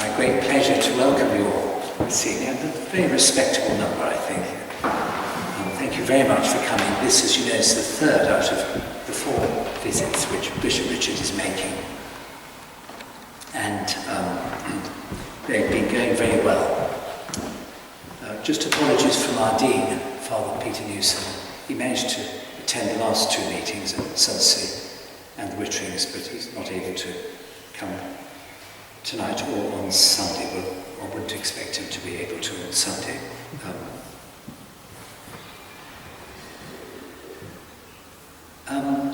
my great pleasure to welcome you all this evening. A very respectable number, I think. Thank you very much for coming. This, as you know, is the third out of the 4 visits which Bishop Richard is making. And they've been going very well. Just apologies from our Dean, Father Peter Newsom. He managed to attend the last 2 meetings at Selsey and the Witterings, but he's not able to come tonight or on Sunday. Well, I wouldn't expect him to be able to on Sunday.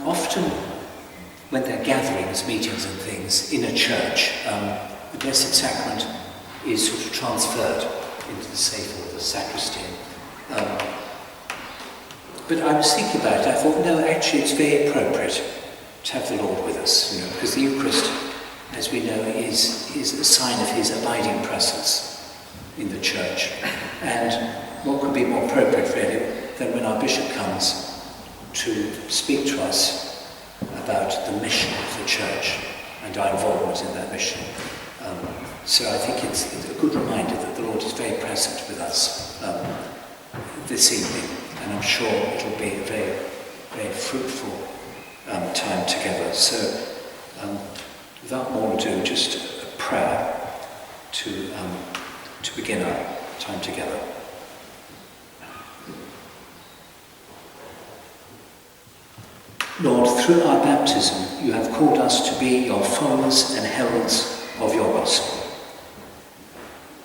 Often when there are gatherings, meetings and things in a church, the Blessed Sacrament is sort of transferred into the safe or the sacristy. But I was thinking about it, I thought, no, actually it's very appropriate to have the Lord with us, because the Eucharist, as we know, is a sign of his abiding presence in the church. And what could be more appropriate, really, than when our bishop comes to speak to us about the mission of the church and our involvement in that mission. So I think it's a good reminder that the Lord is very present with us this evening, and I'm sure it'll be a very, very fruitful time together. So without more ado, just a prayer to begin our time together. Lord, through our baptism, you have called us to be your followers and heralds of your gospel.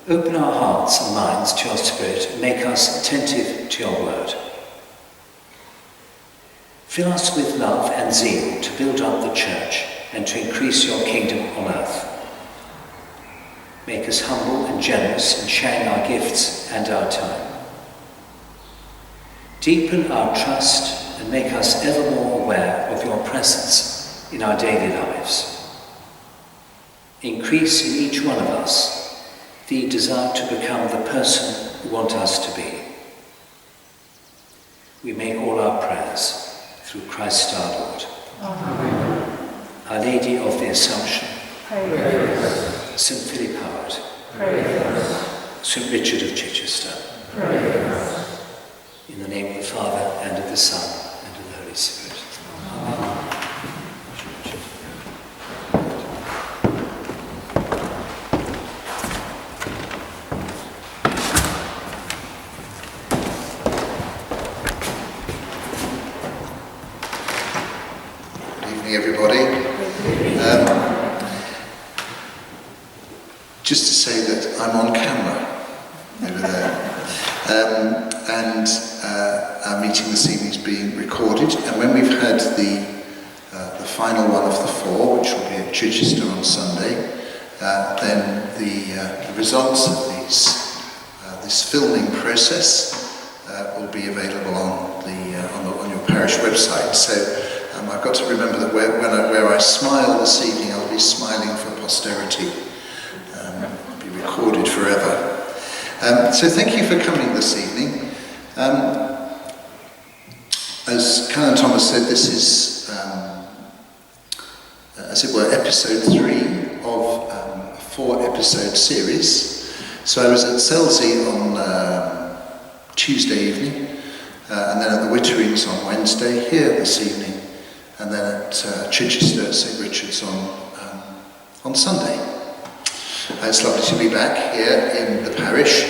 Open our hearts and minds to your Spirit and make us attentive to your word. Fill us with love and zeal to build up the church and to increase your kingdom on earth. Make us humble and generous in sharing our gifts and our time. Deepen our trust and make us ever more aware of your presence in our daily lives. Increase in each one of us the desire to become the person you want us to be. We make all our prayers through Christ our Lord. Amen. Our Lady of the Assumption, Pray for us. St Philip Howard, Pray for us. St Richard of Chichester. Pray for us. In the name of the Father, and of the Son, and of the Holy Spirit. Amen. Everybody. Just to say that I'm on camera over there. And our meeting this evening is being recorded, and when we've had the final one of the 4, which will be at Chichester on Sunday, then the results of this filming process will be available on your parish website. So I've got to remember that where I smile this evening, I'll be smiling for posterity. It'll be recorded forever. So thank you for coming this evening. As Canon Thomas said, this is, as it were, episode 3 of a 4-episode series. So I was at Selsey on Tuesday evening, and then at the Witterings on Wednesday, here this evening, and then at Chichester at St Richard's on Sunday. It's lovely to be back here in the parish.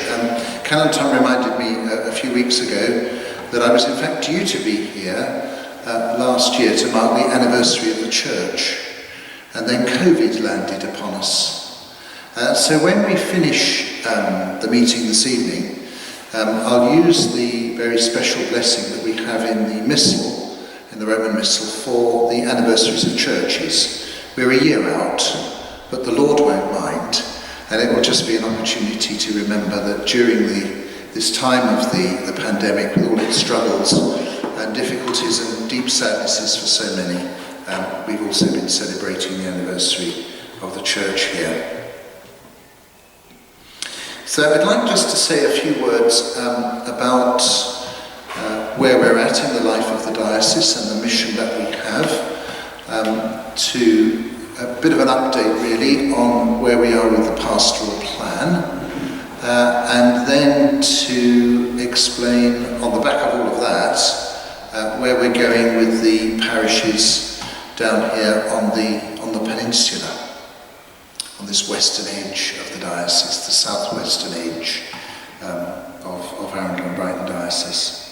Canon Tom reminded me a few weeks ago that I was in fact due to be here last year to mark the anniversary of the church, and then COVID landed upon us. So when we finish the meeting this evening, I'll use the very special blessing that we have in the Missal, in the Roman Missal, for the anniversaries of churches. We're a year out, but the Lord won't mind, and it will just be an opportunity to remember that during this time of the pandemic, with all its struggles and difficulties and deep sadnesses for so many, we've also been celebrating the anniversary of the church here. So I'd like just to say a few words about where we're at in the life of the diocese and the mission that we have to a bit of an update really on where we are with the pastoral plan, and then to explain on the back of all of that where we're going with the parishes down here on the peninsula, on this western edge of the diocese, the southwestern edge of Arundel and Brighton diocese.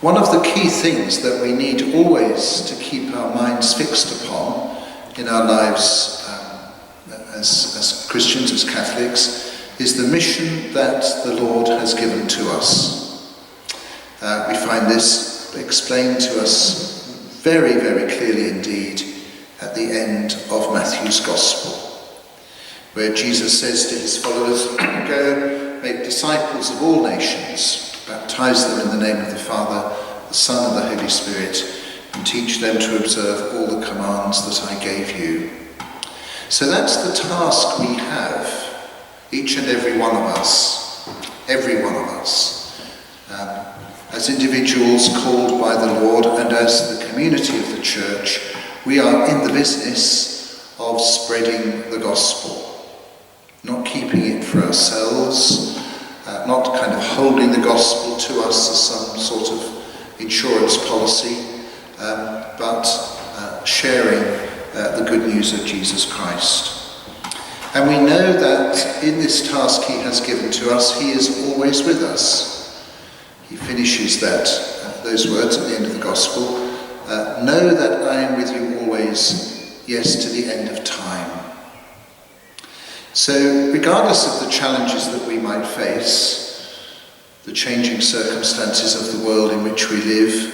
One of the key things that we need always to keep our minds fixed upon in our lives as Christians, as Catholics, is the mission that the Lord has given to us. We find this explained to us very, very clearly indeed at the end of Matthew's Gospel, where Jesus says to his followers, "Go, make disciples of all nations, baptize them in the name of the Father, the Son and the Holy Spirit, and teach them to observe all the commands that I gave you." So that's the task we have, each and every one of us, as individuals called by the Lord and as the community of the Church. We are in the business of spreading the gospel, not keeping it for ourselves, not kind of holding the gospel to us as some sort of insurance policy, but sharing the good news of Jesus Christ. And we know that in this task he has given to us, he is always with us. He finishes those words at the end of the Gospel, "Know that I am with you always, yes, to the end of time." So regardless of the challenges that we might face, the changing circumstances of the world in which we live,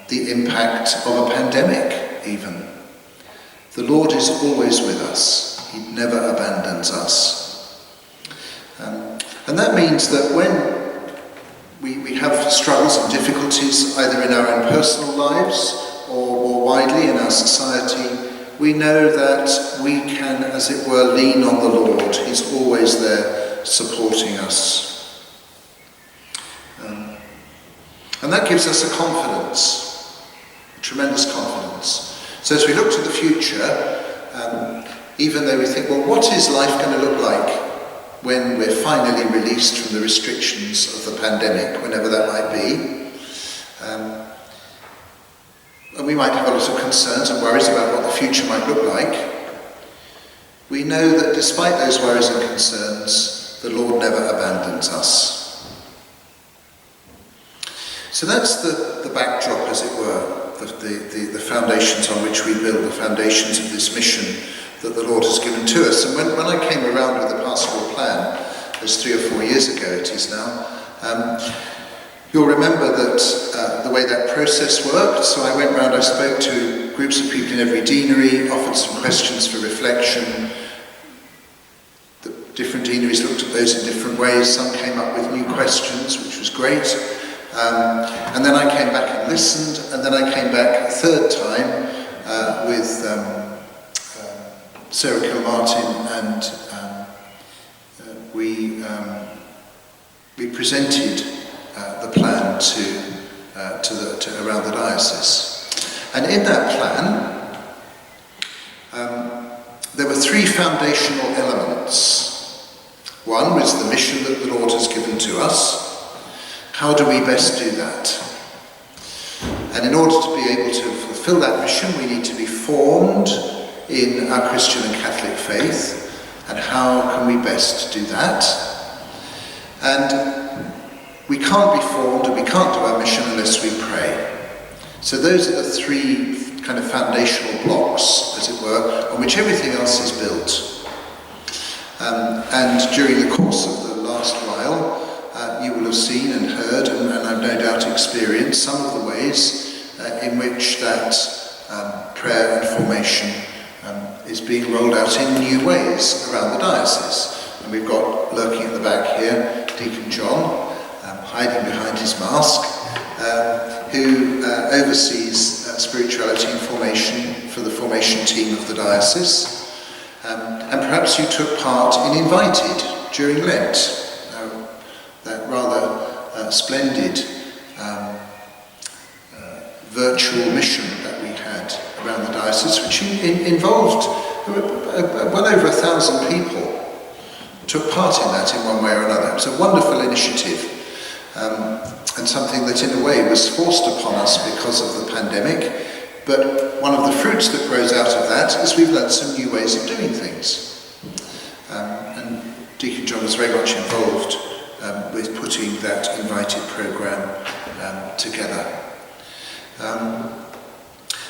the impact of a pandemic even, the Lord is always with us. He never abandons us. And that means that when we have struggles and difficulties, either in our own personal lives or more widely in our society, we know that we can, as it were, lean on the Lord. He's always there supporting us. And that gives us a confidence, a tremendous confidence. So as we look to the future, even though we think, well, what is life going to look like when we're finally released from the restrictions of the pandemic, whenever that might be? And we might have a lot of concerns and worries about what the future might look like. We know that despite those worries and concerns, the Lord never abandons us. So that's the backdrop, as it were, the foundations on which we build, the foundations of this mission that the Lord has given to us. And when I came around with the pastoral plan, it was 3 or 4 years ago it is now, you'll remember that the way that process worked. So I went round, I spoke to groups of people in every deanery, offered some questions for reflection. The different deaneries looked at those in different ways. Some came up with new questions, which was great. And then I came back and listened, and then I came back a third time with Sarah Kilmartin, and we presented the plan to around the diocese. And in that plan, there were 3 foundational elements. One was the mission that the Lord has given to us. How do we best do that? And in order to be able to fulfill that mission, we need to be formed in our Christian and Catholic faith. And how can we best do that? And we can't be formed and we can't do our mission unless we pray. So those are the 3 kind of foundational blocks, as it were, on which everything else is built. And during the course of the last while, you will have seen and heard, and I've no doubt experienced, some of the ways in which that prayer and formation is being rolled out in new ways around the diocese. And we've got, lurking at the back here, Deacon John, hiding behind his mask, who oversees spirituality and formation for the formation team of the diocese. And perhaps you took part in Invited during Lent. That rather splendid virtual mission that we had around the diocese, which involved well over 1,000 people took part in that in one way or another. It was a wonderful initiative, and something that in a way was forced upon us because of the pandemic. But one of the fruits that grows out of that is we've learned some new ways of doing things. And Deacon John was very much involved with putting that invited programme together.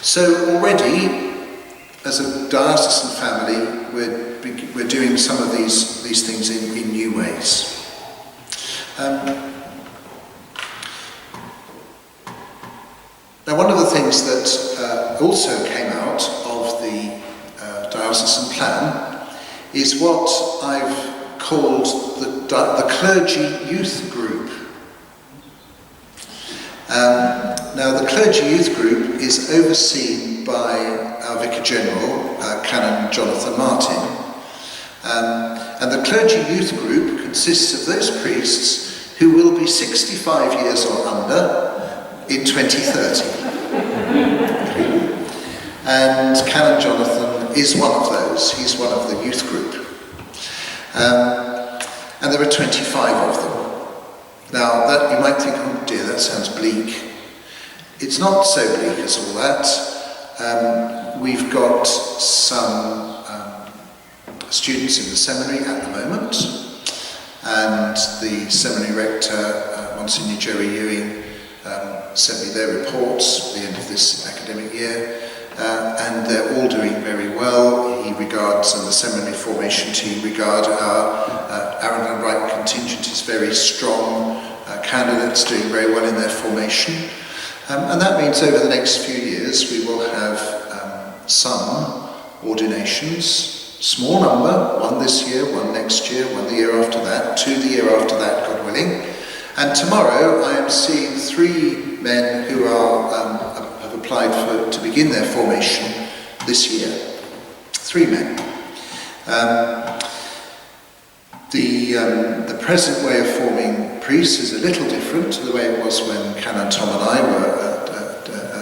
So already, as a diocesan family, we're doing some of these things in new ways. Now, one of the things that also came out of the diocesan plan is what I've called the Clergy Youth Group. Now, the Clergy Youth Group is overseen by our Vicar General, Canon Jonathan Martin. And the Clergy Youth Group consists of those priests who will be 65 years or under in 2030. And Canon Jonathan is one of those. He's one of the youth group. And there are 25 of them. Now, that you might think, oh dear, that sounds bleak. It's not so bleak as all that. We've got some students in the seminary at the moment, and the seminary rector, Monsignor Jerry Ewing, sent me their reports at the end of this academic year, and they're all doing very well. He regards, and the seminary formation team regard our Aaron and Wright contingent as very strong candidates doing very well in their formation. And that means over the next few years we will have some ordinations, small number, one this year, one next year, one the year after that, two the year after that, God willing. And tomorrow I am seeing 3 men who have applied to begin their formation this year. 3 men. The present way of forming priests is a little different to the way it was when Canon Tom and I were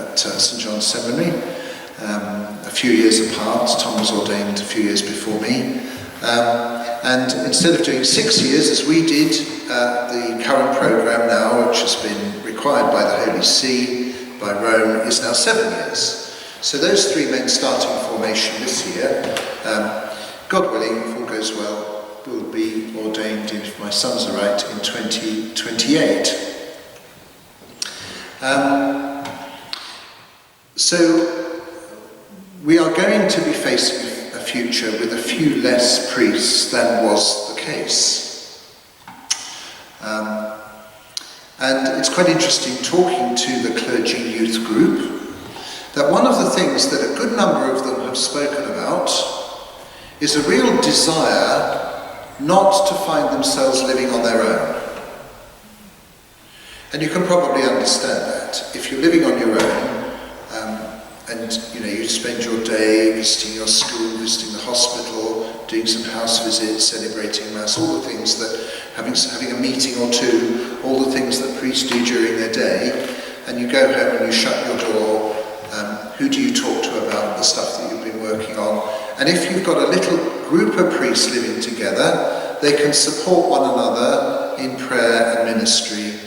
at St John's Seminary. A few years apart. Tom was ordained a few years before me. And instead of doing 6 years as we did, the current programme now, which has been required by the Holy See, by Rome, is now 7 years. So those 3 men starting formation this year, God willing, if all goes well, will be ordained, if my sums are right, in 2028. So we are going to be facing a future with a few less priests than was the case. And it's quite interesting talking to the Clergy Youth Group that one of the things that a good number of them have spoken about is a real desire not to find themselves living on their own. And you can probably understand that. If you're living on your own, and you spend your day visiting your school, visiting the hospital, doing some house visits, celebrating Mass, all the things that, having a meeting or two, all the things that priests do during their day, and you go home and you shut your door, who do you talk to about the stuff that you've been working on? And if you've got a little group of priests living together, they can support one another in prayer and ministry.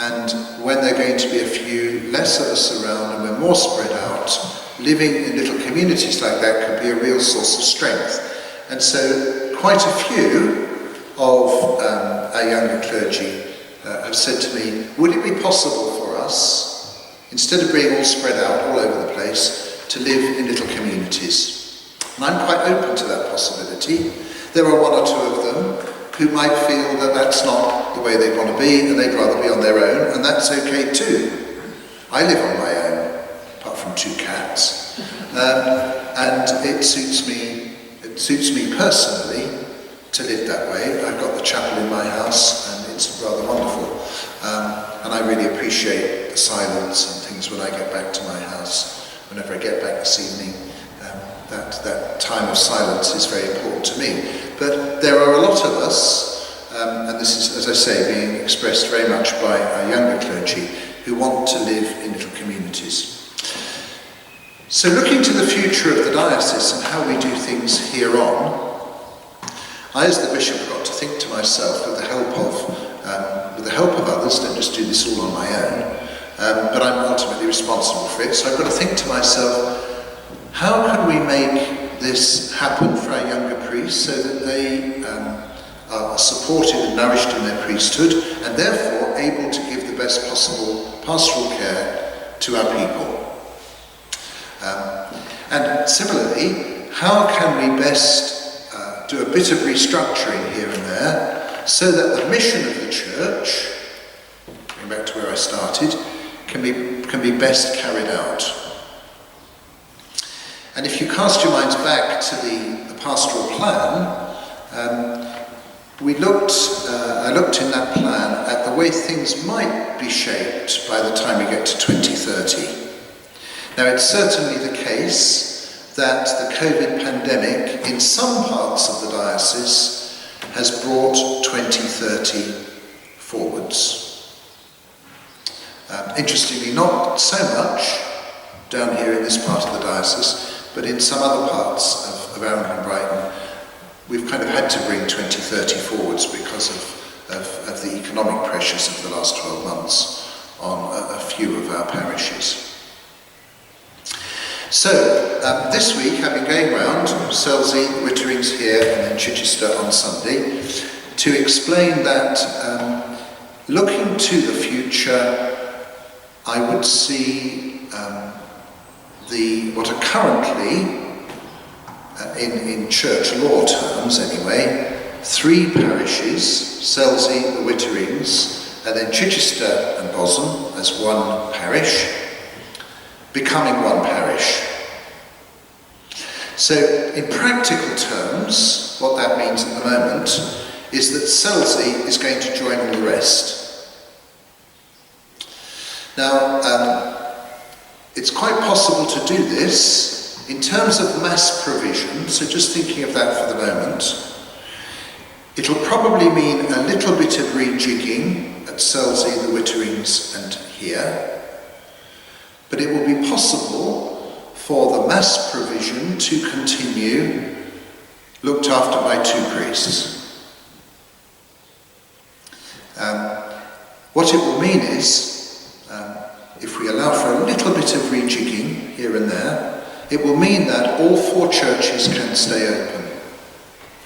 And when there are going to be a few less of us around and we're more spread out, living in little communities like that could be a real source of strength. And so quite a few of our younger clergy have said to me, would it be possible for us, instead of being all spread out all over the place, to live in little communities? And I'm quite open to that possibility. There are 1 or 2 of them who might feel that that's not the way they want to be and they'd rather be on their own, and that's okay too. I live on my own, apart from 2 cats, and it suits me personally to live that way. I've got the chapel in my house and it's rather wonderful, and I really appreciate the silence and things when I get back to my house. Whenever I get back this evening, that time of silence is very important to me. But there are a lot of us, and this is, as I say, being expressed very much by our younger clergy, who want to live in little communities. So looking to the future of the diocese and how we do things here on, I as the bishop got to think to myself with the help of others, don't just do this all on my own, but I'm ultimately responsible for it, so I've got to think to myself, how can we make this happen for our younger priests so that they are supported and nourished in their priesthood and therefore able to give the best possible pastoral care to our people? And similarly, how can we best do a bit of restructuring here and there so that the mission of the church, going back to where I started, can be best carried out? And if you cast your minds back to the pastoral plan, I looked in that plan at the way things might be shaped by the time we get to 2030. Now, it's certainly the case that the COVID pandemic in some parts of the diocese has brought 2030 forwards. Interestingly, not so much down here in this part of the diocese, but in some other parts of Arundel and Brighton, we've kind of had to bring 2030 forwards because of the economic pressures of the last 12 months on a few of our parishes. So, this week I've been going around, Selsey, Wittering's here, and then Chichester on Sunday, to explain that looking to the future, I would see what are currently, in church law terms anyway, 3 parishes, Selsey, the Witterings, and then Chichester and Bosham as one parish, becoming one parish. So, in practical terms, what that means at the moment is that Selsey is going to join all the rest. Now, it's quite possible to do this in terms of mass provision, so just thinking of that for the moment. It'll probably mean a little bit of rejigging at Selsey, the Witterings, and here. But it will be possible for the mass provision to continue, looked after by 2 priests. What it will mean is, if we allow for a little bit of rejigging here and there, it will mean that all 4 churches can stay open.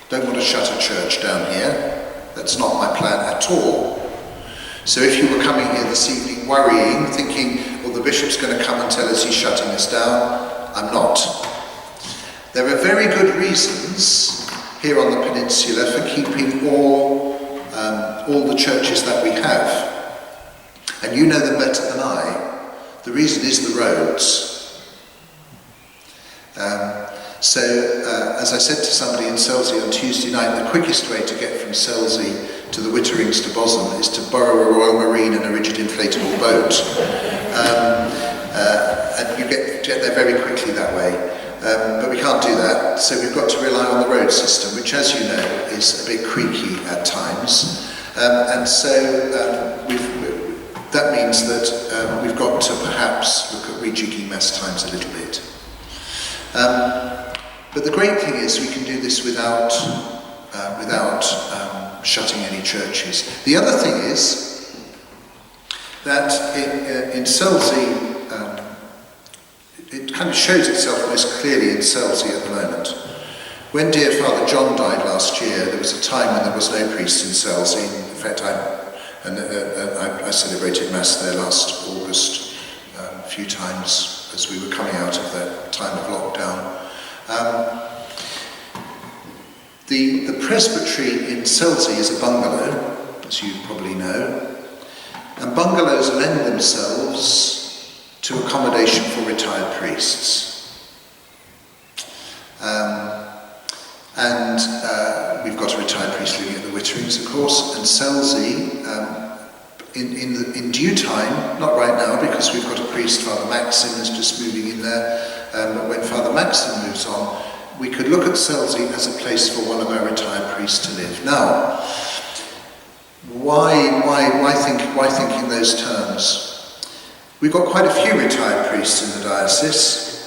Don't want to shut a church down here. That's not my plan at all. So if you were coming here this evening worrying, thinking, well, the bishop's going to come and tell us he's shutting us down, I'm not. There are very good reasons here on the peninsula for keeping all the churches that we have. And you know them better than I. The reason is the roads. As I said to somebody in Selsey on Tuesday night, the quickest way to get from Selsey to the Witterings to Bosham is to borrow a Royal Marine and a rigid inflatable boat. And you get there very quickly that way. But we can't do that, so we've got to rely on the road system, which, as you know, is a bit creaky at times. That means that we've got to perhaps look at rejigging mass times a little bit. But the great thing is we can do this without shutting any churches. The other thing is that in Selsey, it kind of shows itself most clearly in Selsey at the moment. When dear Father John died last year, there was a time when there was no priest in Selsey. In fact, I celebrated Mass there last August a few times as we were coming out of that time of lockdown. The presbytery in Selsey is a bungalow, as you probably know, and bungalows lend themselves to accommodation for retired priests. We've got a retired priest living at the Witterings, of course, and Selsey, in due time, not right now because we've got a priest, Father Maxim, is just moving in there, but when Father Maxim moves on, we could look at Selsey as a place for one of our retired priests to live. Now, why think in those terms? We've got quite a few retired priests in the diocese,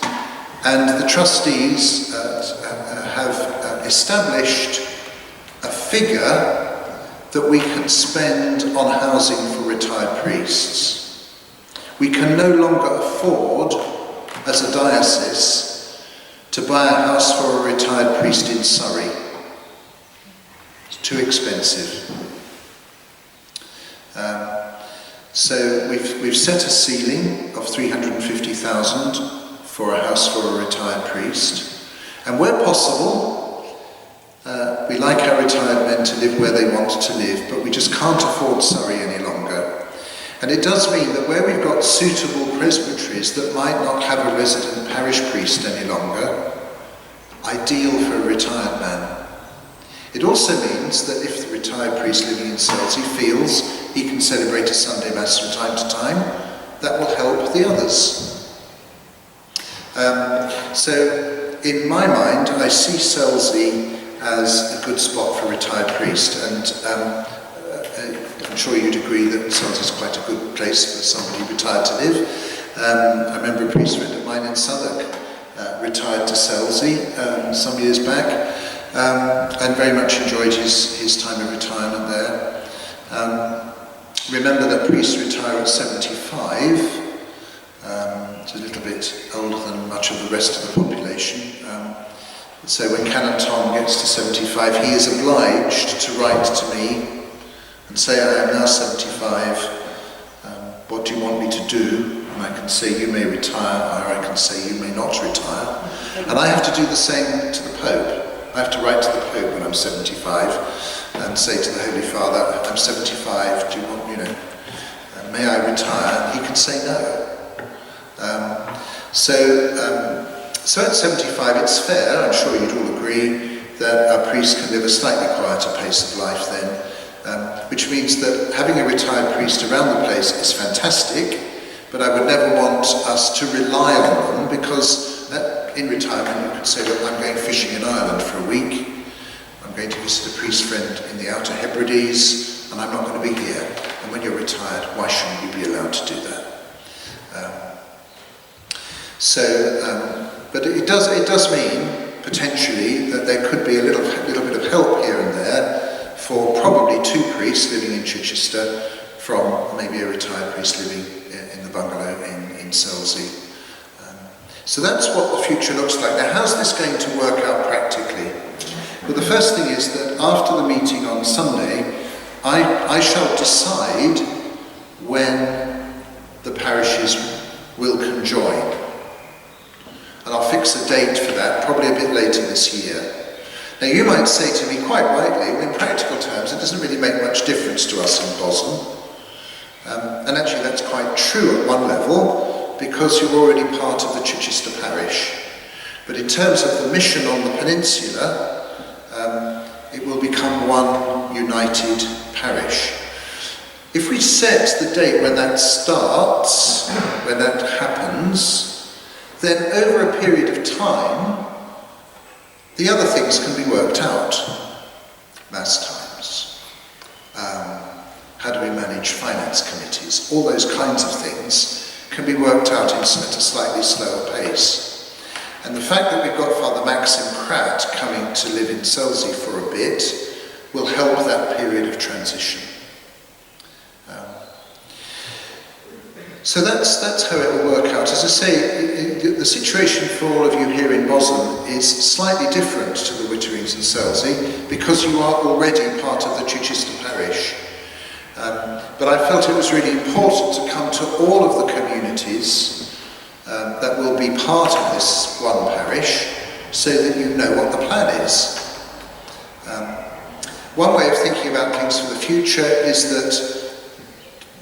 and the trustees have established a figure that we can spend on housing for retired priests. We can no longer afford, as a diocese, to buy a house for a retired priest in Surrey. It's too expensive. So we've set a ceiling of 350,000 for a house for a retired priest, and where possible, we like our retired men to live where they want to live, but we just can't afford Surrey any longer. And it does mean that where we've got suitable presbyteries that might not have a resident parish priest any longer, ideal for a retired man. It also means that if the retired priest living in Selsey feels he can celebrate a Sunday Mass from time to time, that will help the others. So in my mind, I see Selsey as a good spot for a retired priest, and I'm sure you'd agree that Selsey is quite a good place for somebody retired to live. I remember a priest friend of mine in Southwark retired to Selsey some years back, and very much enjoyed his time of retirement there. Remember that priests retire at 75. It's a little bit older than much of the rest of the population. So when Canon Tom gets to 75, he is obliged to write to me and say, I am now 75, what do you want me to do? And I can say, you may retire, or I can say, you may not retire. And I have to do the same to the Pope. I have to write to the Pope when I'm 75 and say to the Holy Father, I'm 75, do you want, may I retire? And he can say no. So at 75 it's fair, I'm sure you'd all agree, that a priest can live a slightly quieter pace of life then, which means that having a retired priest around the place is fantastic, but I would never want us to rely on them, because in retirement you could say, look, I'm going fishing in Ireland for a week, I'm going to visit a priest friend in the Outer Hebrides, and I'm not going to be here. And when you're retired, why shouldn't you be allowed to do that? But it does mean, potentially, that there could be a little bit of help here and there for probably 2 priests living in Chichester from maybe a retired priest living in the bungalow in Selsey. So that's what the future looks like. Now, how's this going to work out practically? Well, the first thing is that after the meeting on Sunday, I shall decide when the parishes will conjoin. And I'll fix a date for that, probably a bit later this year. Now, you might say to me, quite rightly, well, in practical terms, it doesn't really make much difference to us in Bosham. And actually, that's quite true at one level, because you're already part of the Chichester parish. But in terms of the mission on the peninsula, it will become one united parish. If we set the date when that starts, when that happens, then over a period of time, the other things can be worked out. Mass times, how do we manage finance committees, all those kinds of things can be worked out at a slightly slower pace. And the fact that we've got Father Maxim Pratt coming to live in Selsey for a bit will help that period of transition. So that's how it will work out. As I say, the situation for all of you here in Bosham is slightly different to the Witterings and Selsey, because you are already part of the Chichester parish. But I felt it was really important to come to all of the communities that will be part of this one parish, so that you know what the plan is. One way of thinking about things for the future is that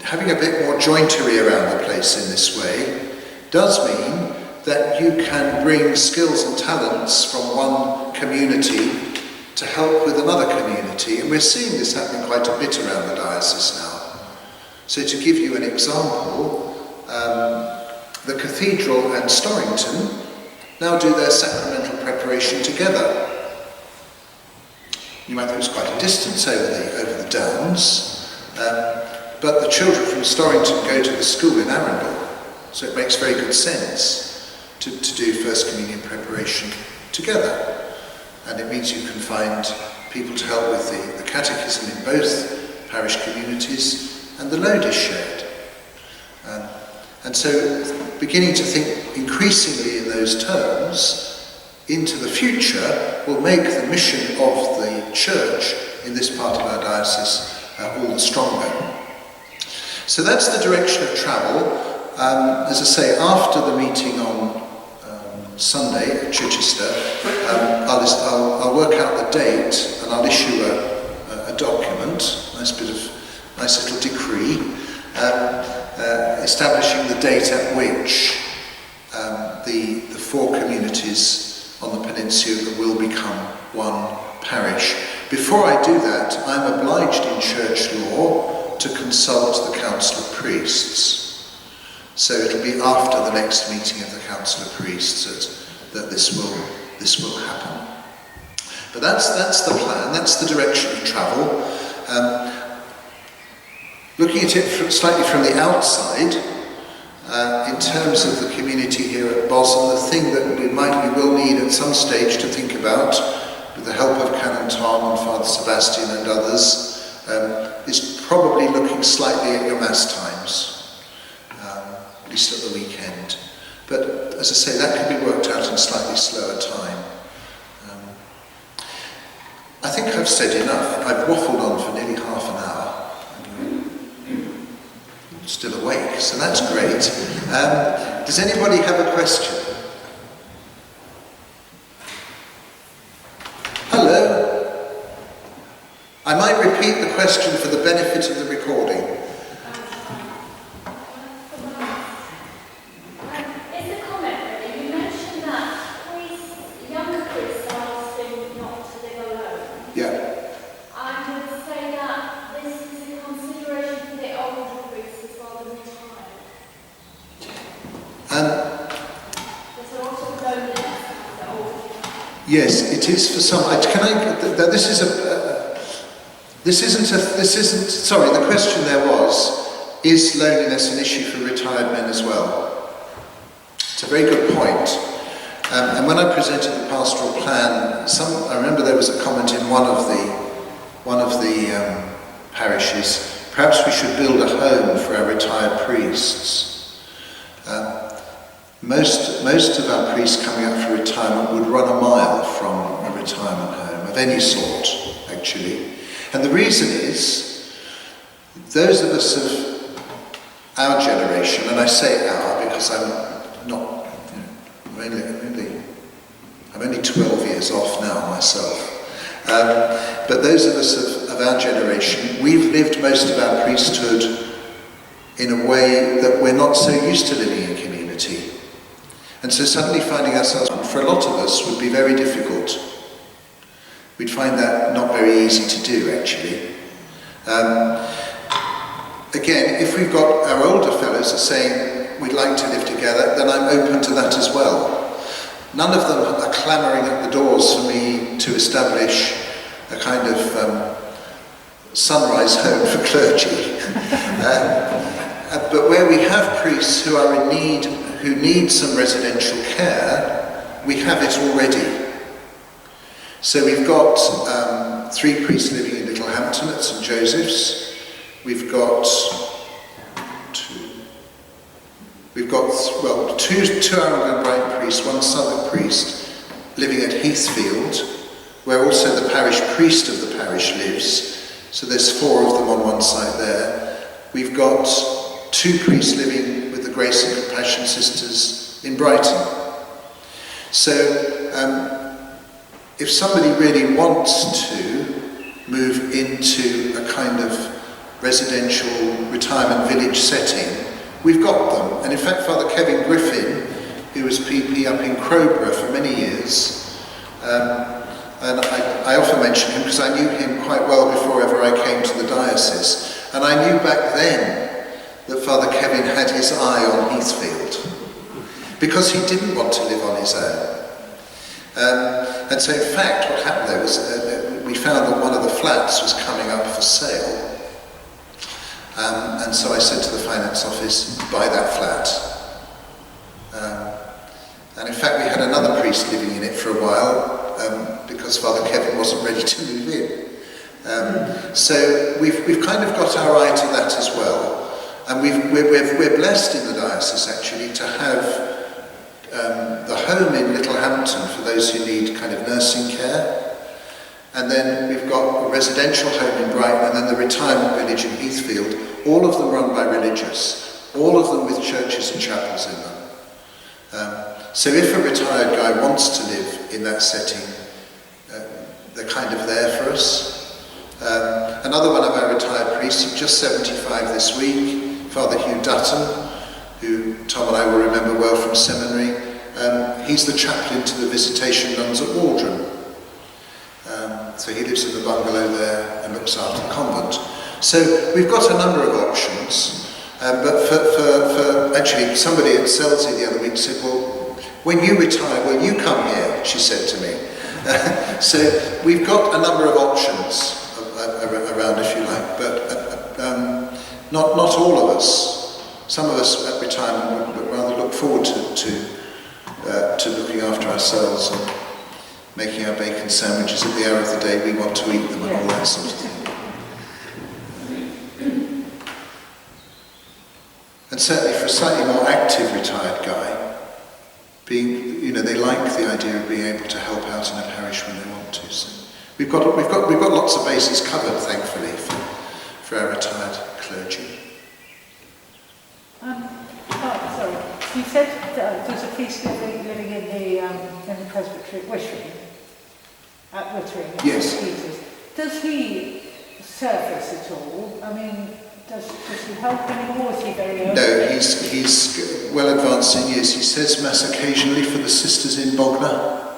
having a bit more jointery around the place in this way does mean that you can bring skills and talents from one community to help with another community, and we're seeing this happening quite a bit around the diocese now. So to give you an example, the cathedral and Storrington now do their sacramental preparation together. You might think it's quite a distance over the downs, but the children from Storrington go to the school in Arundel, So it makes very good sense to do First Communion preparation together. And it means you can find people to help with the catechism in both parish communities, and the load is shared. And so beginning to think increasingly in those terms into the future will make the mission of the church in this part of our diocese all the stronger. So that's the direction of travel. As I say, after the meeting on Sunday at Chichester, I'll work out the date and I'll issue a document, nice little decree, establishing the date at which the four communities on the peninsula will become one parish. Before I do that, I'm obliged in church law to consult the Council of Priests. So it'll be after the next meeting of the Council of Priests that this will happen. But that's the plan, that's the direction of travel. Looking at it slightly from the outside, in terms of the community here at Bosham, the thing that we will need at some stage to think about, with the help of Canon Tom and Father Sebastian and others, is probably looking slightly at your Mass times. At least at the weekend. But as I say, that can be worked out in slightly slower time. I think I've said enough. I've waffled on for nearly half an hour. I'm still awake, so that's great. Does anybody have a question? Hello? I might repeat the question for the benefit of the recording. Yes, it is for some. Sorry, the question there was, is loneliness an issue for retired men as well? It's a very good point. And when I presented the pastoral plan, I remember there was a comment in one of the parishes, perhaps we should build a home for our retired priests. Most of our priests coming up for retirement would run a mile from a retirement home of any sort, actually. And the reason is, those of us of our generation, and I say our because I'm only 12 years off now myself, but those of us of our generation, we've lived most of our priesthood in a way that we're not so used to living in community. And so suddenly finding ourselves, for a lot of us, would be very difficult. We'd find that not very easy to do, actually. Again, if we've got our older fellows are saying we'd like to live together, then I'm open to that as well. None of them are clamouring at the doors for me to establish a kind of sunrise home for clergy. But where we have priests who are in need, who need some residential care, we have it already. So we've got 3 priests living in Littlehampton at St Joseph's. We've got two Arundel Brighton priests, 1 Southwark priest living at Heathfield, where also the parish priest of the parish lives. So there's 4 of them on one side there. We've got 2 priests living with the Grace and Compassion Sisters in Brighton. So if somebody really wants to move into a kind of residential retirement village setting, we've got them. And in fact, Father Kevin Griffin, who was PP up in Crowborough for many years, and I often mention him because I knew him quite well before ever I came to the diocese. And I knew back then that Father Kevin had his eye on Heathfield, because he didn't want to live on his own. And so in fact what happened there was we found that one of the flats was coming up for sale. And so I said to the finance office, buy that flat. fact, we had another priest living in it for a while because Father Kevin wasn't ready to move in. So we've kind of got our eye to that as well. And we're blessed in the diocese, actually, to have the home in Littlehampton for those who need kind of nursing care. And then we've got a residential home in Brighton, and then the retirement village in Heathfield, all of them run by religious, all of them with churches and chapels in them. So if a retired guy wants to live in that setting, they're kind of there for us. Another one of our retired priests, he's just 75 this week, Father Hugh Dutton, who Tom and I will remember well from seminary. He's the chaplain to the visitation nuns at Waldron. So he lives in the bungalow there and looks after the convent. So we've got a number of options. But for actually, somebody at Selsey the other week said, well, when you retire, will you come here? She said to me. So we've got a number of options around, if you like, but not all of us. Some of us at retirement would rather look forward to looking after ourselves and making our bacon sandwiches at the hour of the day we want to eat them and all that sort of thing. And certainly for a slightly more active retired guy, they like the idea of being able to help out in a parish when they want to. So we've got lots of bases covered, thankfully, for our retired clergy. Sorry. You said there's a priest living in the presbytery at Wittering. At Wittering. Yes. Does he surface at all? I mean, does he help anymore? Is he very old? No, he's well advanced in years. He says mass occasionally for the sisters in Bognor,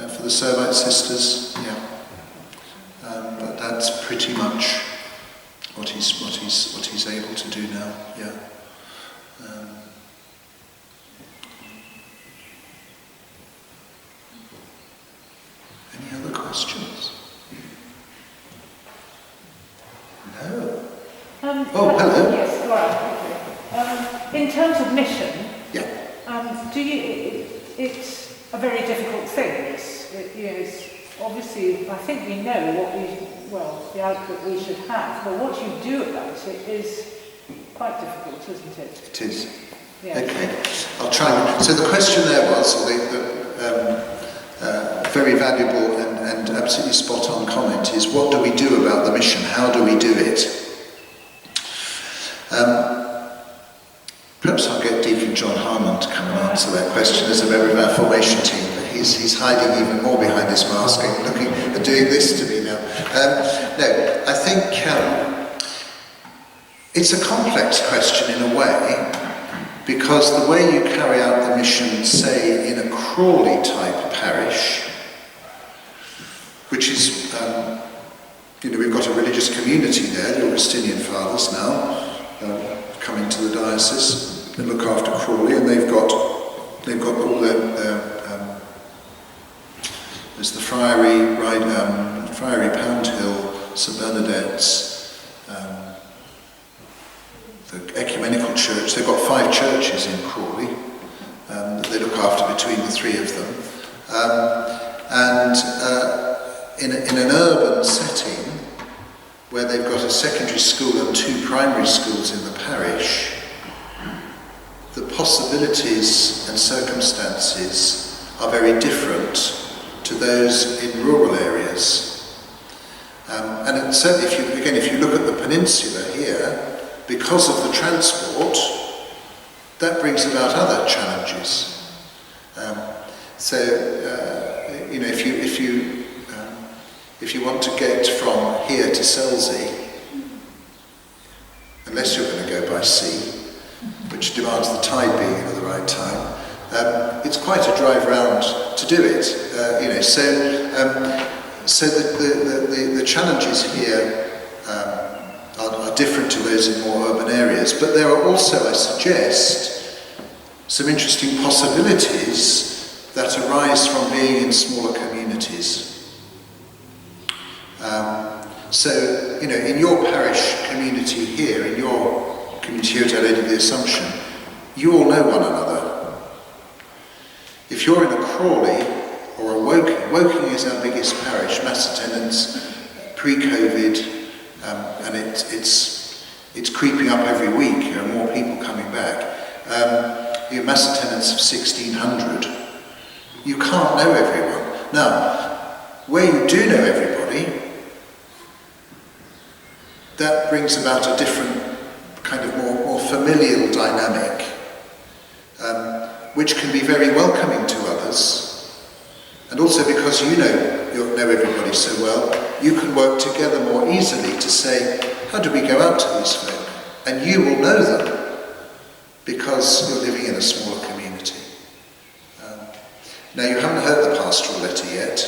for the Servite sisters. Yeah, but that's pretty much what he's able to do now. Yeah. Any other questions? No. Hello. Yes, right. Okay. In terms of mission, it's a very difficult thing. It's obviously, I think we know the outlook we should have, but what you do about it is quite difficult, isn't it? It is. Yeah. Okay, I'll try. So the question there was, very valuable and absolutely spot on comment is, what do we do about the mission? How do we do it? Perhaps I'll get Deacon John Harmon to come and answer that question as a member of our formation team, but he's hiding even more behind his mask and looking and doing this to me now. No, I think it's a complex question in a way, because the way you carry out the mission, say, in a Crawley type parish, which is, we've got a religious community there, the Augustinian Fathers now, coming to the diocese, they look after Crawley, and they've got all there's the Friary, Pound Hill, St Bernadette's, the Ecumenical Church. They've got 5 churches in Crawley that they look after between the 3 of them, in an urban setting where they've got a secondary school and 2 primary schools in the parish, the possibilities and circumstances are very different to those in rural areas. And certainly, if you look at the peninsula here, because of the transport, that brings about other challenges. If you want to get from here to Selsey, unless you're going to go by sea, which demands the tide being in at the right time, it's quite a drive round to do it. So the challenges here are different to those in more urban areas, but there are also, I suggest, some interesting possibilities that arise from being in smaller communities. In your parish community here, in your community here at Our Lady of the Assumption, you all know one another. you're in a Crawley or a Woking is our biggest parish, mass attendance, pre-COVID, and it's creeping up every week. There are more people coming back. You have mass attendance of 1,600. You can't know everyone. Now, where you do know everybody, that brings about a different kind of more familial dynamic, which can be very welcoming to others. And also because you know everybody so well, you can work together more easily to say, how do we go out to these folk? And you will know them because you're living in a smaller community. Now, you haven't heard the pastoral letter yet,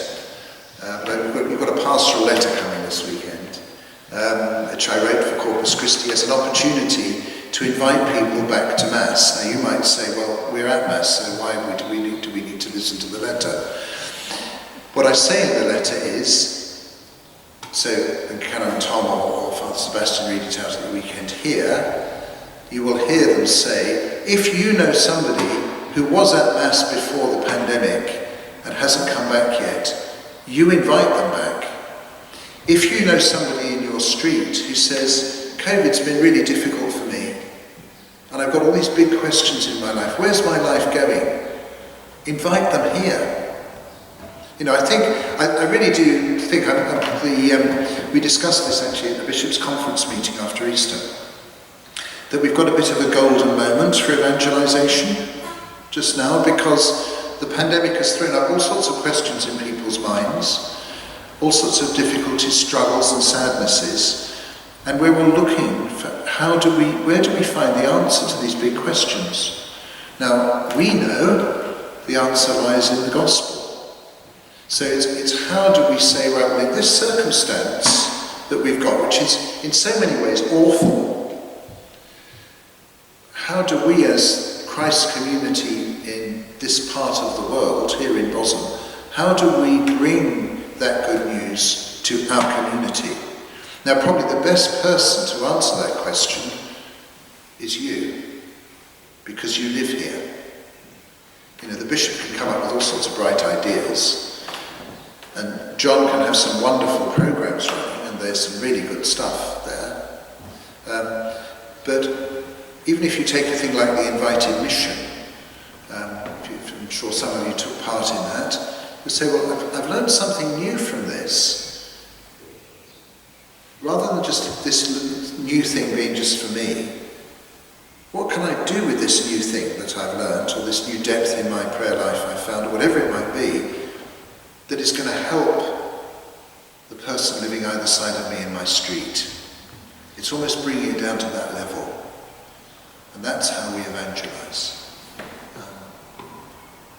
but we've got a pastoral letter coming this weekend, which I wrote for Corpus Christi as an opportunity to invite people back to Mass. Now, you might say, well, we're at Mass, so why do we need to listen to the letter? What I say in the letter is, so Canon Tom or Father Sebastian read it out at the weekend here, you will hear them say, if you know somebody who was at Mass before the pandemic and hasn't come back yet, you invite them back. If you know somebody in your street who says, COVID's been really difficult for me, and I've got all these big questions in my life, where's my life going? Invite them here. You know, I really do think, we discussed this actually at the Bishop's Conference meeting after Easter, that we've got a bit of a golden moment for evangelisation just now, because the pandemic has thrown up all sorts of questions in people's minds, all sorts of difficulties, struggles and sadnesses, and we're all looking for where do we find the answer to these big questions? Now, we know the answer lies in the gospel. So it's how do we say, right, well, in this circumstance that we've got, which is in so many ways awful, how do we as Christ's community in this part of the world, here in Bosham, how do we bring that good news to our community? Now, probably the best person to answer that question is you, because you live here. You know, the bishop can come up with all sorts of bright ideas, and John can have some wonderful programs running, and there's some really good stuff there. But even if you take a thing like the invited mission, I'm sure some of you took part in that, you say, well, I've learned something new from this. Rather than just this new thing being just for me, what can I do with this new thing that I've learned, or this new depth in my prayer life I've found, or whatever it might be, that is going to help the person living either side of me in my street? It's almost bringing it down to that level. And that's how we evangelise.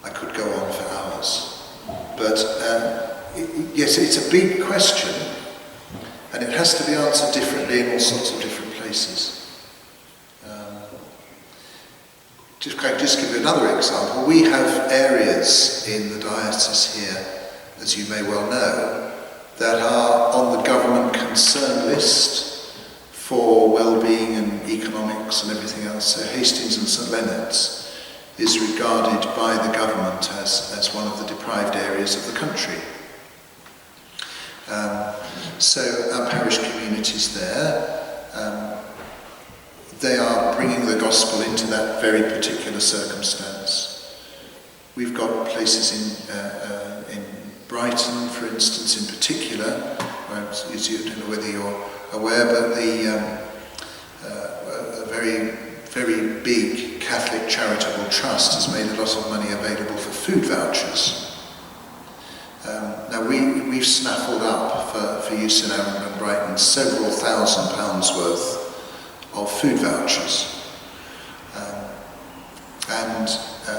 I could go on for hours. But yes, it's a big question, and it has to be answered differently in all sorts of different places. Just give you another example. We have areas in the diocese here, as you may well know, that are on the government concern list for well-being and economics and everything else. So Hastings and St Leonard's is regarded by the government as one of the deprived areas of the country. So our parish communities there, they are bringing the gospel into that very particular circumstance. We've got places in Brighton, for instance, in particular. I don't know whether you're aware, but a very, very big Catholic charitable trust has made a lot of money available for food vouchers. Now we've snaffled up for use in Arundel and Brighton several £1,000s worth of food vouchers, and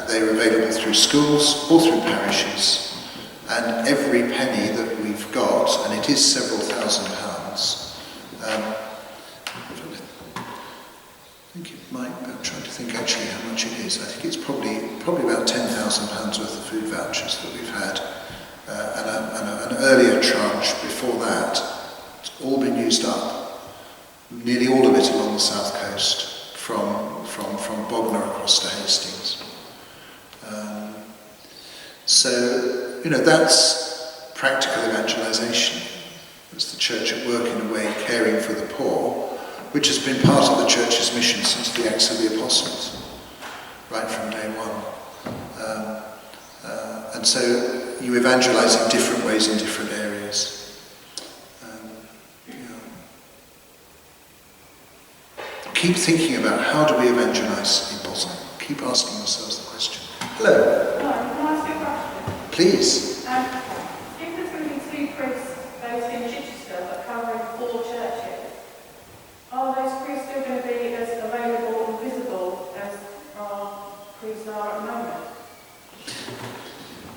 they're available through schools or through parishes, and every penny that we've got, and it is several £1,000s, I think it might, I'm trying to think actually how much it is. I think it's probably about £10,000 worth of food vouchers that we've had, and an earlier tranche before that. It's all been used up. Nearly all of it along the south coast, from Bognor across to Hastings. So, that's practical evangelisation. It's the church at work in a way, caring for the poor, which has been part of the church's mission since the Acts of the Apostles, right from day one. And so you evangelise in different ways in different areas. Keep thinking about how do we evangelise in Bosham. Keep asking yourselves the question. Hello. Can I ask you a question? Please. If there's going to be 2 priests based in Chichester but covering 4 churches, are those priests still going to be as available and visible as our priests are at the moment?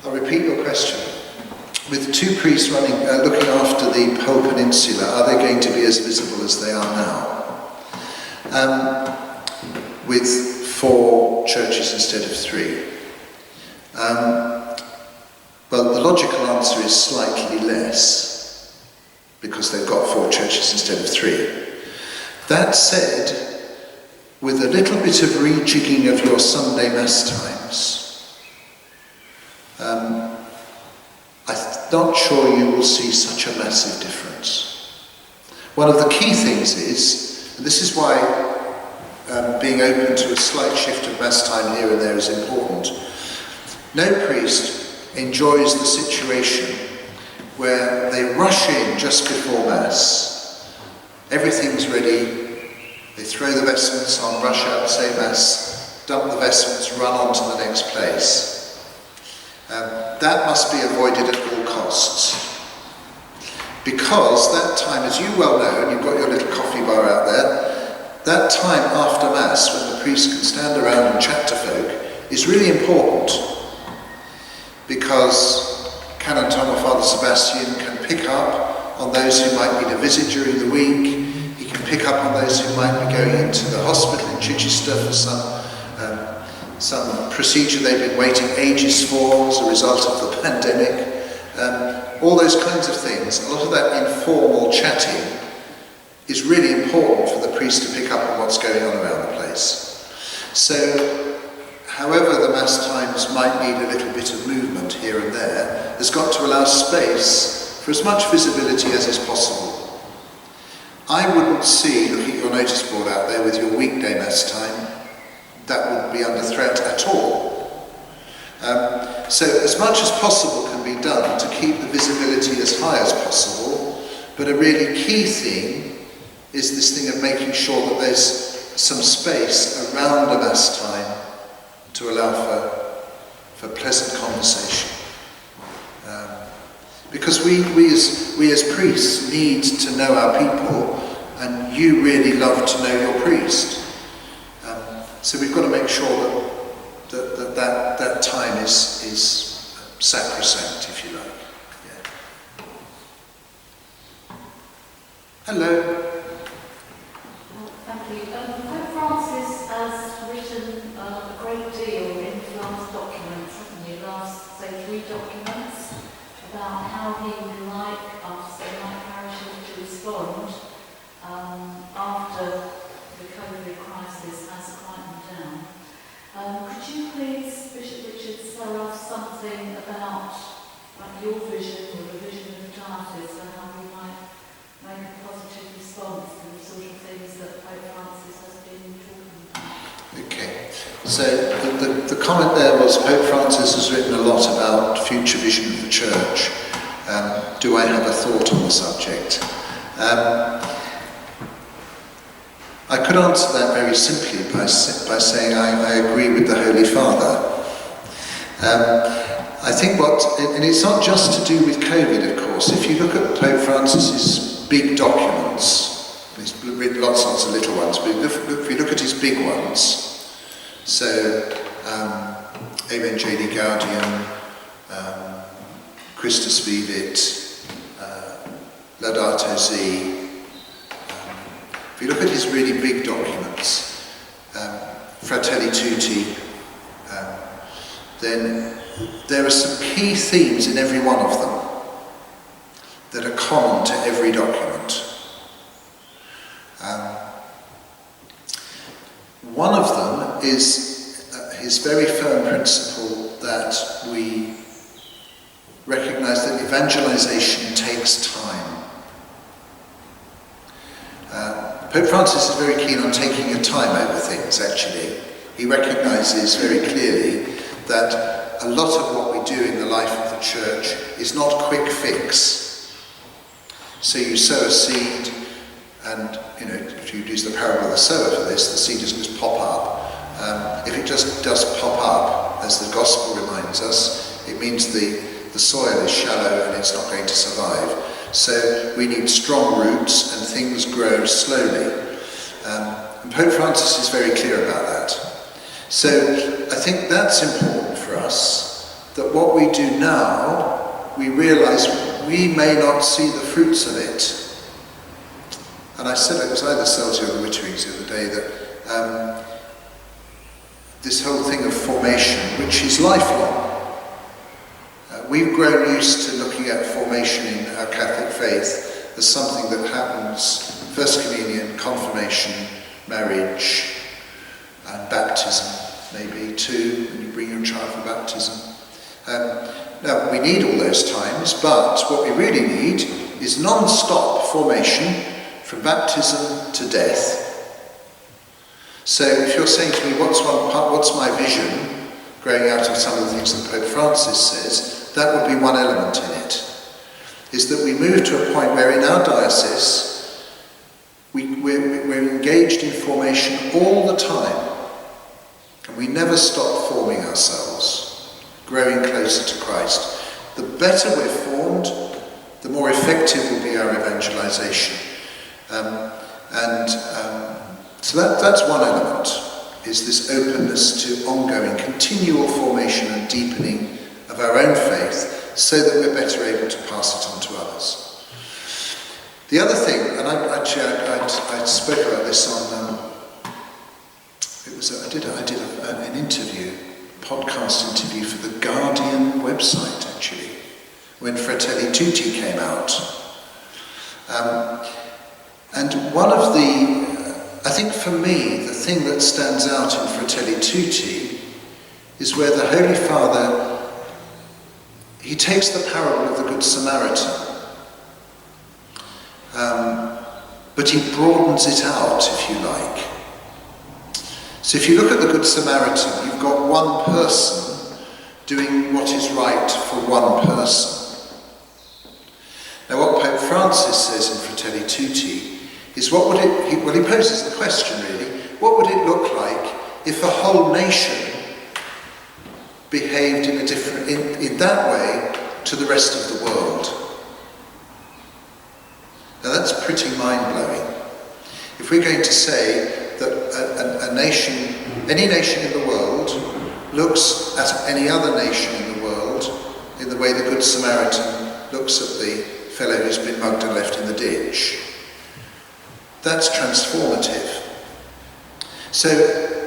I'll repeat your question. With 2 priests looking after the whole peninsula, are they going to be as visible as they are now? With 4 churches instead of 3. Well, the logical answer is slightly less, because they've got 4 churches instead of 3. That said, with a little bit of rejigging of your Sunday Mass times, I'm not sure you will see such a massive difference. One of the key things is, and this is why being open to a slight shift of Mass time here and there is important. No priest enjoys the situation where they rush in just before Mass. Everything's ready. They throw the vestments on, rush out, say Mass, dump the vestments, run on to the next place. That must be avoided at all costs. Because that time, as you well know, and you've got your little coffee bar out there, that time after Mass, when the priest can stand around and chat to folk, is really important. Because Canon Tom or Father Sebastian can pick up on those who might need a visit during the week. He can pick up on those who might be going into the hospital in Chichester for some procedure they've been waiting ages for as a result of the pandemic. All those kinds of things. A lot of that informal chatting is really important for the priest to pick up on what's going on around the place. So, however the Mass times might need a little bit of movement here and there, there's got to allow space for as much visibility as is possible. I wouldn't see, looking at your notice board out there with your weekday Mass time, that wouldn't be under threat at all. So as much as possible can be done to keep the visibility as high as possible, but a really key thing is this thing of making sure that there's some space around a Mass time to allow for pleasant conversation. Because we as priests need to know our people, and you really love to know your priest. So we've got to make sure that time is sacrosanct, if you like. Yeah. Hello. Thank you. Pope Francis has written a great deal in his last documents, hasn't he? Last, say, 3 documents, about how he would like us, like parishes, to respond after the COVID crisis has quietened down. Could you please, Bishop Richard, tell us something about your vision or the vision of the diocese and how we might make a positive response to the sort of things that Pope Francis has been talking about? Okay, so the comment there was Pope Francis has written a lot about future vision of the Church. Do I have a thought on the subject? I could answer that very simply by saying I agree with the Holy Father. I think and it's not just to do with COVID, of course. If you look at Pope Francis's big documents, he's written lots and lots of little ones, but if you look at his big ones, so Evangelii Gaudium, Christus Vivit, Laudato Si. If you look at his really big documents, Fratelli Tutti, then there are some key themes in every one of them that are common to every document. One of them is his very firm principle that we recognise that evangelisation takes time. Pope Francis is very keen on taking your time over things, actually. He recognises very clearly that a lot of what we do in the life of the church is not quick fix. So you sow a seed, and if you use the parable of the sower for this, the seed doesn't just pop up. If it just does pop up, as the gospel reminds us, it means the soil is shallow and it's not going to survive. So we need strong roots and things grow slowly. And Pope Francis is very clear about that. So I think that's important for us, that what we do now, we realise we may not see the fruits of it. And I said, it was either Selsey or the Witterings the other day, that this whole thing of formation, which is lifelong. We've grown used to looking at formation in our Catholic faith as something that happens, First Communion, Confirmation, marriage, and baptism, maybe too, when you bring your child for baptism. Now, we need all those times, but what we really need is non-stop formation from baptism to death. So if you're saying to me, what's my vision, growing out of some of the things that Pope Francis says, that would be one element in it, is that we move to a point where in our diocese, we're engaged in formation all the time, and we never stop forming ourselves, growing closer to Christ. The better we're formed, the more effective will be our evangelisation. So that's one element, is this openness to ongoing, continual formation and deepening of our own faith, so that we're better able to pass it on to others. The other thing, and I spoke about this on, I did an interview, a podcast interview for the Guardian website, actually, when Fratelli Tutti came out. And one of I think for me, the thing that stands out in Fratelli Tutti is where the Holy Father, he takes the parable of the Good Samaritan, but he broadens it out, if you like. So if you look at the Good Samaritan, you've got one person doing what is right for one person. Now what Pope Francis says in Fratelli Tutti is he poses the question really, what would it look like if a whole nation behaved in that way to the rest of the world? Now that's pretty mind-blowing. If we're going to say that any nation in the world looks at any other nation in the world in the way the Good Samaritan looks at the fellow who's been mugged and left in the ditch, that's transformative. So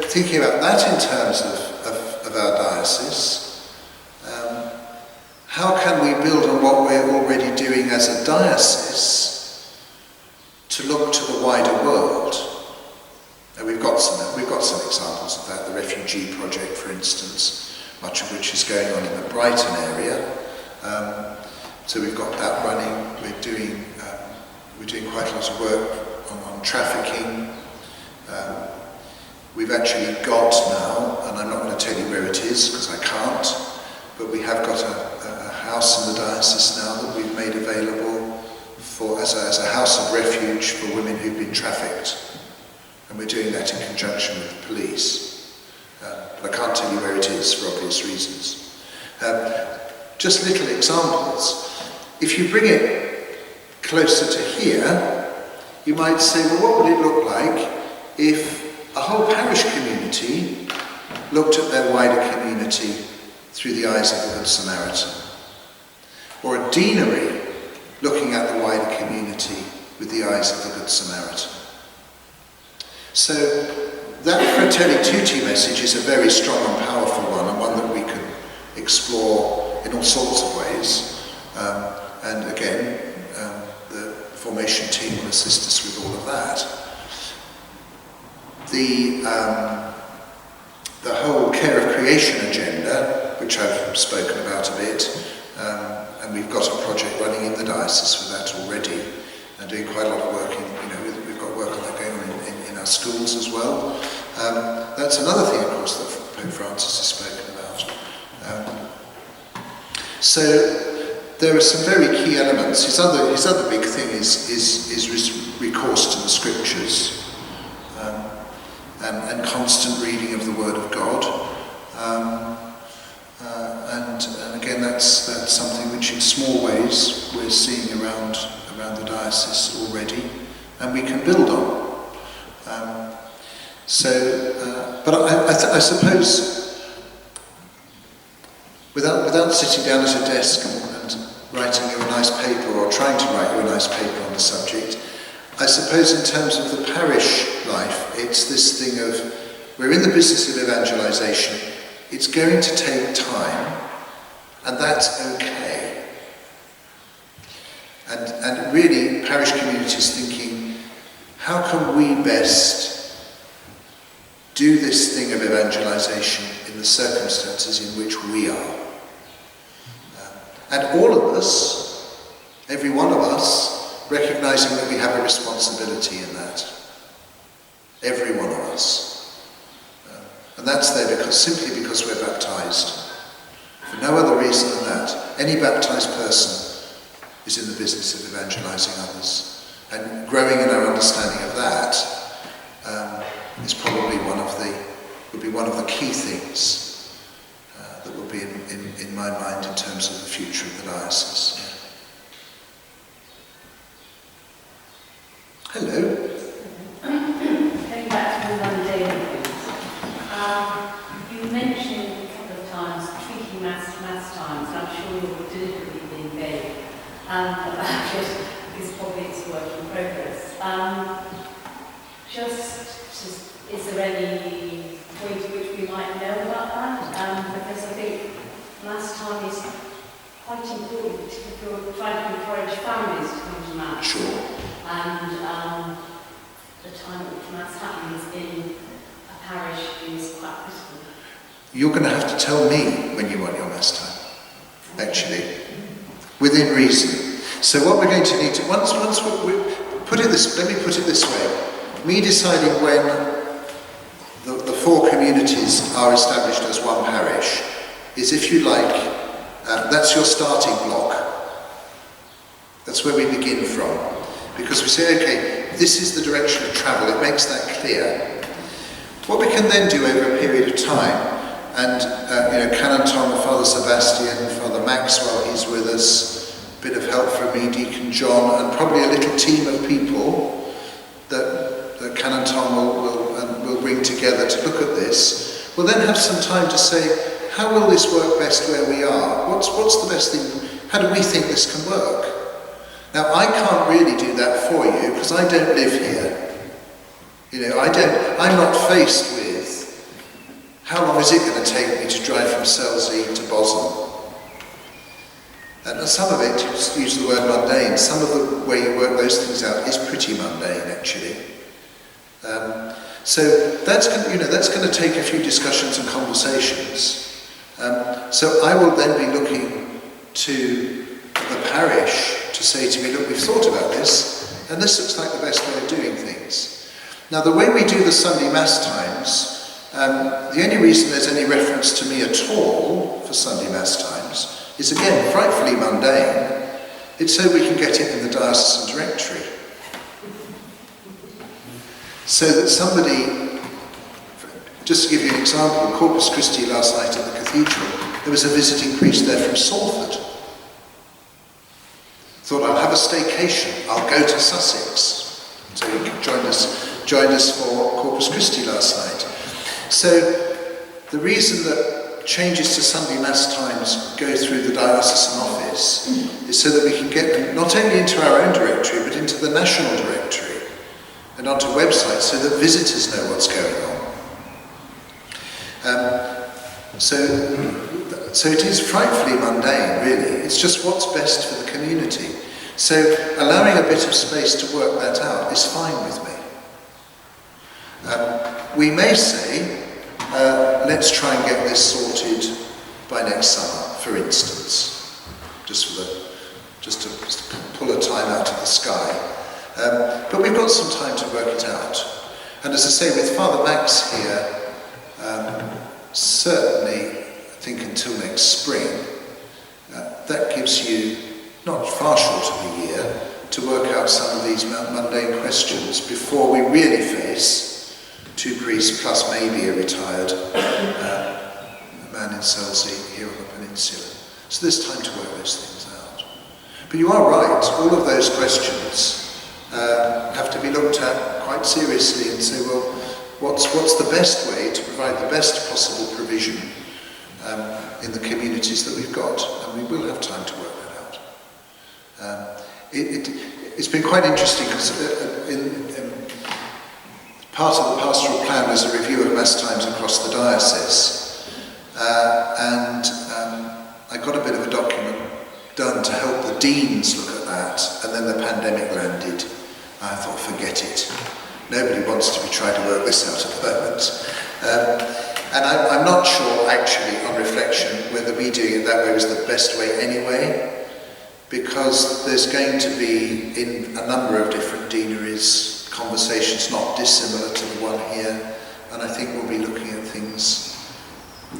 thinking about that in terms of our diocese, how can we build on what we're already doing as a diocese to look to the wider world? Now we've got some examples of that. The Refugee project, for instance, much of which is going on in the Brighton area. So we've got that running. We're doing quite a lot of work on trafficking. We've actually got now, and I'm not going to tell you where it is because I can't, but we have got a house in the diocese now that we've made available as a house of refuge for women who've been trafficked. And we're doing that in conjunction with the police. But I can't tell you where it is for obvious reasons. Just little examples. If you bring it closer to here, you might say, well, what would it look like if a whole parish community looked at their wider community through the eyes of the Good Samaritan? Or a deanery looking at the wider community with the eyes of the Good Samaritan? So that Fratelli Tutti message is a very strong and powerful one, and one that we can explore in all sorts of ways. And again, the formation team will assist us with all of that. The whole care of creation agenda, which I've spoken about a bit, And we've got a project running in the diocese for that already, and doing quite a lot of work we've got work on that going on in our schools as well. That's another thing, of course, that Pope Francis has spoken about. So there are some very key elements. His other big thing is recourse to the scriptures, and constant reading of the Word of God. And again, that's something which in small ways we're seeing around the diocese already, and we can build on. But I suppose without sitting down at a desk and writing you a nice paper, or trying to write you a nice paper on the subject, I suppose in terms of the parish life, it's this thing of, we're in the business of evangelisation. It's going to take time, and that's okay. And really, parish communities thinking, how can we best do this thing of evangelisation in the circumstances in which we are? And all of us, every one of us, recognising that we have a responsibility in that. Every one of us. And that's there simply because we're baptised. For no other reason than that. Any baptised person is in the business of evangelising others. And growing in our understanding of that is probably would be one of the key things that will be in my mind in terms of the future of the diocese. Hello. Going back to the mundane things, you mentioned a couple of times tweaking maths times. I'm sure you're deliberately being vague about it, because probably it's a work in progress. Is there any point at which we might know about that? Because I think last time is quite important, if you're trying to encourage families to come to Mass. Sure. And the time at which Mass happens in a parish is quite critical. You're going to have to tell me when you want your Mass time, actually, within reason. So what we're going to need to, once we put it this, let me put it this way. Me deciding when the four communities are established as one parish is, if you like, that's your starting block. That's where we begin from. Because we say, okay, this is the direction of travel. It makes that clear. What we can then do over a period of time, and Canon Tom, Father Sebastian, Father Maxwell, he's with us, a bit of help from me, Deacon John, and probably a little team of people that Canon Tom will bring together to look at this. We'll then have some time to say, how will this work best where we are? What's the best thing? How do we think this can work? Now, I can't really do that for you because I don't live here. I'm not faced with how long is it going to take me to drive from Selsey to Bosham. And some of it, just use the word mundane, some of the way you work those things out is pretty mundane, actually. So that's going to take a few discussions and conversations. So I will then be looking to the parish to say to me, look, we've thought about this, and this looks like the best way of doing things. Now, the way we do the Sunday Mass times, the only reason there's any reference to me at all for Sunday Mass times is, again, frightfully mundane. It's so we can get it in the diocesan directory. So that somebody, just to give you an example, Corpus Christi last night at the cathedral, there was a visiting priest there from Salford. Thought, I'll have a staycation, I'll go to Sussex. So he joined us for Corpus Christi last night. So the reason that changes to Sunday Mass times go through the diocesan office is so that we can get them not only into our own directory, but into the national directory and onto websites so that visitors know what's going on. So it is frightfully mundane, really. It's just what's best for the community. So allowing a bit of space to work that out is fine with me. We may say, let's try and get this sorted by next summer, for instance. just to pull a time out of the sky. But we've got some time to work it out. And as I say, with Father Max here, certainly, I think until next spring, that gives you not far short of a year to work out some of these mundane questions before we really face 2 priests plus maybe a retired man in Selsey here on the peninsula. So there's time to work those things out. But you are right, all of those questions have to be looked at quite seriously and say, well, what's the best way to provide the best possible provision in the communities that we've got? And we will have time to work that out. It's been quite interesting because part of the pastoral plan was a review of Mass times across the diocese. And I got a bit of a document done to help the deans look at that, and then the pandemic landed. I thought, forget it. Nobody wants to be trying to work this out at the moment. And I'm not sure, actually, on reflection, whether me doing it that way was the best way anyway, because there's going to be, in a number of different deaneries, conversations not dissimilar to the one here, and I think we'll be looking at things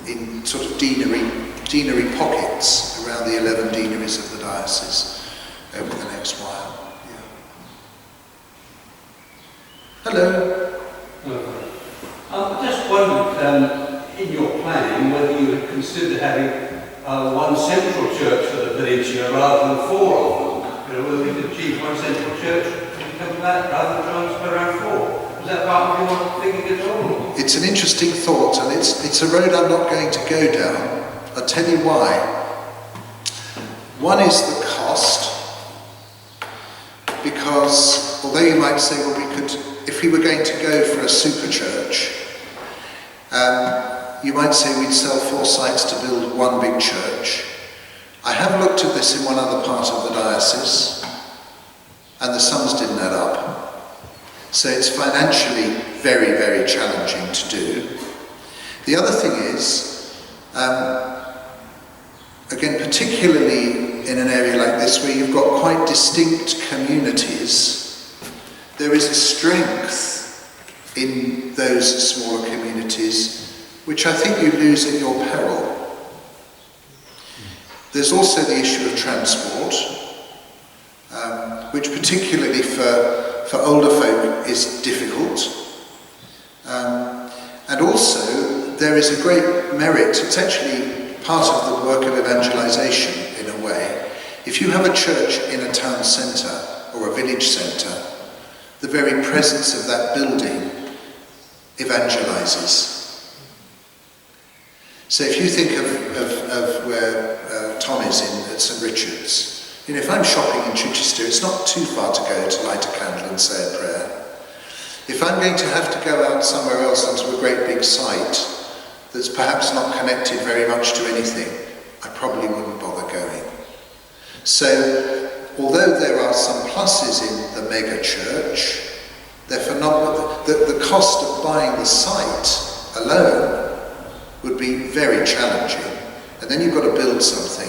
in sort of deanery pockets around the 11 deaneries of the diocese over the next while. Yeah. Hello. I just wondered, in your planning, whether you had considered having one central church for the peninsula rather than 4 of them. You know, whether we could achieve one central church and come to that rather than trying to spread around 4. Was that part of your thinking at all? It's an interesting thought, and it's a road I'm not going to go down. I'll tell you why. One is the cost, because although you might say, well, we could, if we were going to go for a super church, you might say we'd sell 4 sites to build one big church. I have looked at this in one other part of the diocese, and the sums didn't add up. So it's financially very, very challenging to do. The other thing is, again, particularly in an area like this where you've got quite distinct communities, there is a strength in those smaller communities which I think you lose at your peril. There's also the issue of transport, which particularly for older folk is difficult. And also there is a great merit, it's actually part of the work of evangelization in a way. If you have a church in a town centre or a village centre, the very presence of that building evangelizes. So if you think of where Tom is at St Richard's, you know, if I'm shopping in Chichester, it's not too far to go to light a candle and say a prayer. If I'm going to have to go out somewhere else onto a great big site that's perhaps not connected very much to anything, I probably wouldn't bother going. So, although there are some pluses in the mega church, they're phenomenal. The cost of buying the site alone would be very challenging. And then you've got to build something.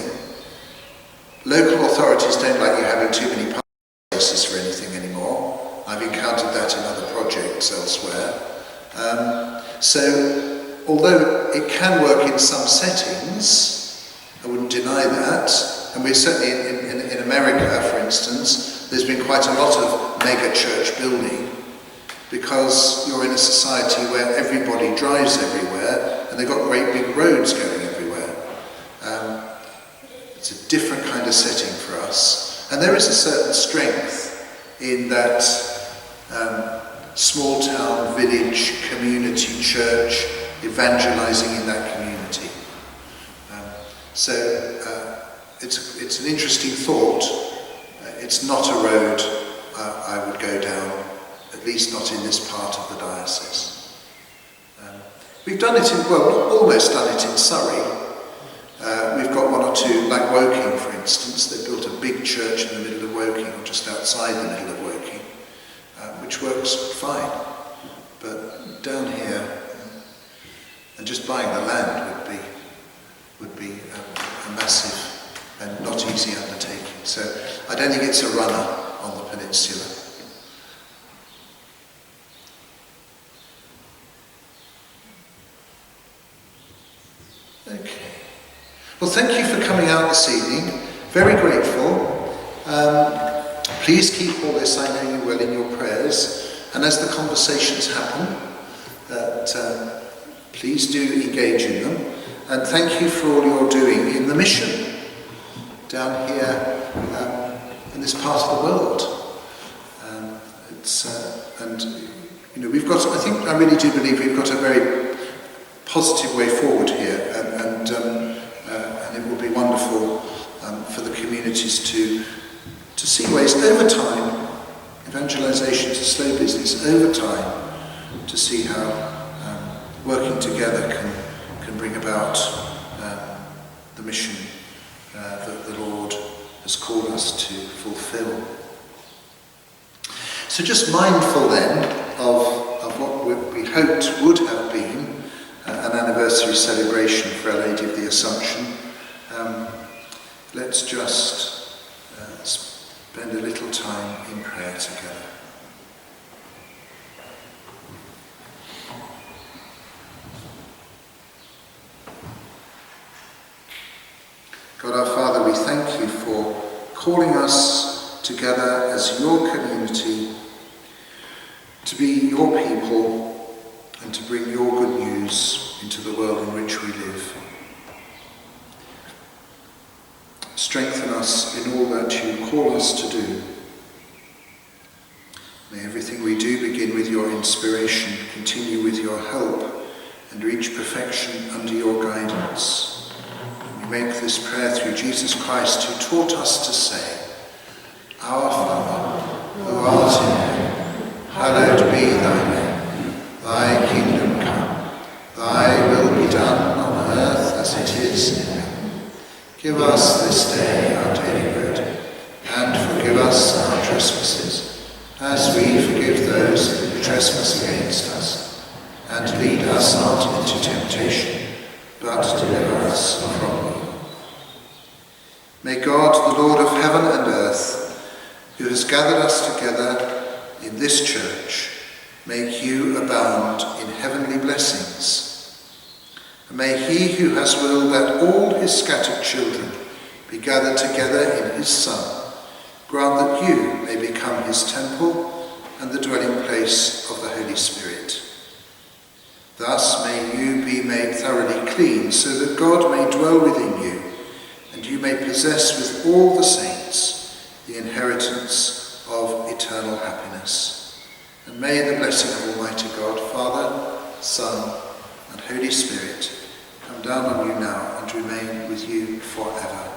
Local authorities don't like you having too many parking spaces for anything anymore. I've encountered that in other projects elsewhere. So, although it can work in some settings, I wouldn't deny that, and we're certainly in America, for instance, there's been quite a lot of mega church building because you're in a society where everybody drives everywhere and they've got great big roads going everywhere. It's a different kind of setting for us. And there is a certain strength in that small town, village, community church, evangelizing in that community. So it's an interesting thought. It's not a road I would go down, at least not in this part of the diocese. We've done it almost done it in Surrey. We've got 1 or 2, like Woking for instance, they built a big church in the middle of Woking, or just outside the middle of Woking, which works fine. But down here, and just buying the land would be a massive and not easy undertaking. So I don't think it's a runner on the peninsula. Okay. Well, thank you for coming out this evening. Very grateful. Please keep all this, I know you will, in your prayers. And as the conversations happen, please do engage in them. And thank you for all you're doing in the mission down here in this part of the world. I really do believe we've got a very positive way forward here, and it will be wonderful for the communities to see ways over time. Evangelisation is a slow business, over time, to see how working together can bring about the mission that the Lord has called us to fulfil. So just mindful then of what we hoped would have been an anniversary celebration for Our Lady of the Assumption, let's just spend a little time in prayer together. God our Father, we thank you for calling us together as your community to be your people and to bring your good news into the world in which we live. Strengthen us in all that you call us to do. May everything we do begin with your inspiration, continue with your help, and reach perfection under your guidance. We make this prayer through Jesus Christ, who taught us to say, Our Father, who art in heaven, hallowed be thy name. Thy kingdom come, thy will be done on earth as it is in heaven. Give us this day our daily bread, and forgive us our trespasses, as we forgive those who trespass against us. And lead us not into temptation, but deliver us from evil. May God, the Lord of heaven and earth, who has gathered us together in this church, make you abound in heavenly blessings. And may he who has willed that all his scattered children be gathered together in his Son, grant that you may become his temple and the dwelling place of the Holy Spirit. Thus may you be made thoroughly clean, so that God may dwell within you, and you may possess with all the saints the inheritance of eternal happiness. And may the blessing of Almighty God, Father, Son, and Holy Spirit come down on you now and remain with you forever.